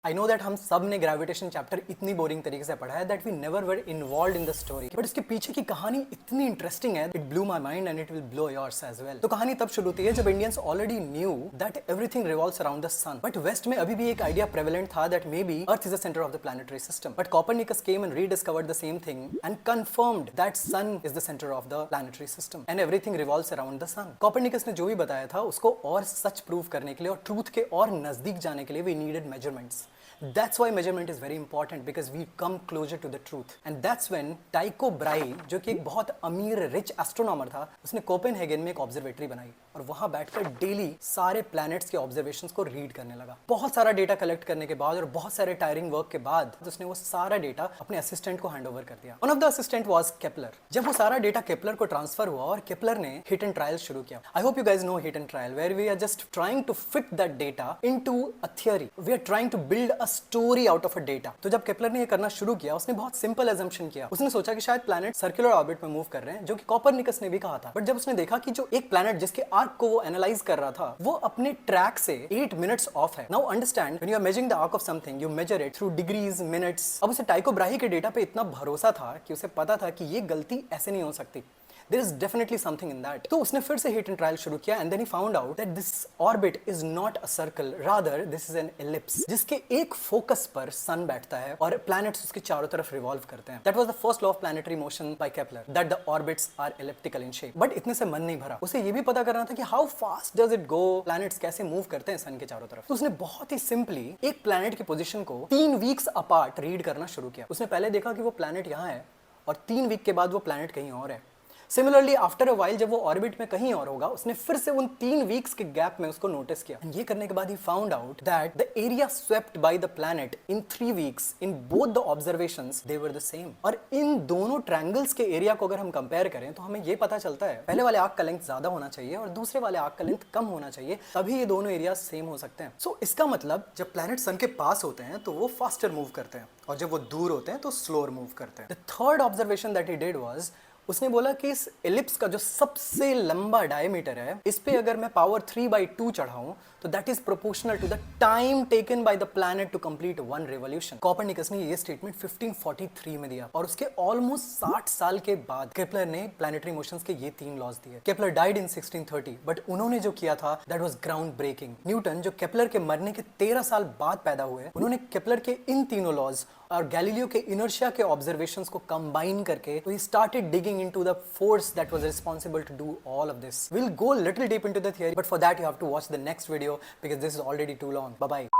I know that हम सब ने ग्रेविटेशन चैप्टर इतनी बोरिंग तरीके से पढ़ा है that we never were involved in the story, but इसके पीछे की कहानी इतनी इंटरेस्टिंग है, it blew my mind and it will blow yours as well. तो कहानी तब शुरू होती है जब Indians already knew that everything revolves around the sun, but west में अभी भी एक आइडिया प्रेवलेंट था that maybe earth is the centre of the planetary system, but Copernicus came and rediscovered the same thing and confirmed that sun is the centre of the planetary system and everything revolves around the sun. Copernicus ने जो भी बताया था उसको और सच prove करने के लिए और ट्रूथ के और नजदीक जाने के लिए we needed measurements. That's why measurement is very important because we come closer to the truth. And that's when Tycho Brahe, जो कि एक बहुत अमीर रिच एस्ट्रोनॉमर था, उसने कोपेनहेगन में एक ऑब्जर्वेटरी बनाई और वहां बैठकर डेली सारे प्लैनेट्स के ऑब्जर्वेशंस को रीड करने लगा। बहुत सारा डेटा कलेक्ट करने के बाद और बहुत सारे टायरिंग वर्क के बाद उसने वो सारा डेटा अपने असिस्टेंट को हैंड ओवर कर दिया। One of the assistant was Kepler. जब वो सारा डेटा केपलर को ट्रांसफर हुआ और केपलर ने हिट एंड ट्रायल शुरू किया। I hope you guys know hit and trial, where we are just trying to fit that data into a theory. We are trying to build a story out of a data. तो जब Kepler ने ये करना शुरू किया उसने बहुत simple assumption किया। उसने सोचा कि शायद प्लैनेट सर्कुलर ऑर्बिट में मूव कर रहे हैं, जो कि कोपरनिकस ने भी कहा था। बट जब उसने देखा कि जो एक प्लैनेट जिसके आर्क को वो एनालाइज कर रहा था वो अपने ट्रैक से 8 मिनट्स ऑफ है। Now understand, when you are measuring the arc of something you measure it through degrees, minutes. अब उसे टाइको ब्राही के डेटा पे इतना भरोसा था कि उसे पता था कि ये गलती ऐसे नहीं हो सकती। There is definitely something in that. तो उसने फिर से हिट एंड ट्रायल शुरू किया and then he found out that this orbit is not a circle, rather this is an ellipse, जिसके एक फोकस पर सन बैठता है और planets उसके चारों तरफ रिवॉल्व करते हैं। That was the first law of planetary motion by Kepler, that the orbits are elliptical in shape. But इतने से मन नहीं भरा, उसे ये भी पता करना था कि how fast does it go, planets कैसे मूव करते हैं सन के चारों तरफ। तो उसने बहुत ही सिंपली एक प्लैनेट की पोजीशन को 3 वीक्स अपार्ट रीड करना शुरू किया। उसने पहले देखा कि वो प्लैनेट यहाँ है और 3 वीक के बाद वो प्लैनेट कहीं और है। सिमिलरली आफ्टर अ वाइल जब वो ऑर्बिट में कहीं और होगा उसने फिर से उन 3 वीक्स के गैप में उसको नोटिस किया। ये करने के बाद he found out that the area swept by the planet in 3 weeks in both the observations they were the same. और इन दोनों ट्रायंगल्स के एरिया को अगर हम कंपेयर करें तो हमें ये पता चलता है पहले वाले आर्क का लेंथ ज्यादा होना चाहिए और दूसरे वाले आर्क का लेंथ कम होना चाहिए, तभी ये दोनों एरिया सेम हो सकते हैं। सो इसका मतलब जब प्लैनेट सन के पास होते हैं तो वो फास्टर मूव करते हैं और जब वो दूर होते हैं तो स्लोअर मूव करते हैं। The third observation that he did was, उसने बोला कि इस एलिप्स का जो सबसे लंबा डायमीटर है इस पे अगर मैं पावर 3/2 चढ़ाऊं तो that is proportional to the time taken by the planet to complete 1 revolution. Copernicus ने ये स्टेटमेंट 1543 में दिया और उसके ऑलमोस्ट 60 साल के बाद केपलर ने प्लैनेटरी मोशंस के ये 3 लॉज दिए। केपलर डाइड इन 1630, बट उन्होंने जो किया था that was ground breaking. Newton जो केपलर के मरने के 13 साल बाद पैदा हुए, उन्होंने केपलर के इन तीनों लॉज और गैलीलियो के इनर्शिया के ऑब्जर्वेशंस को कंबाइन करके तो he started digging into the force that was responsible to do all of this. Will go little deep into the theory, but for that you have to watch the next video because this is already too long. Bye bye.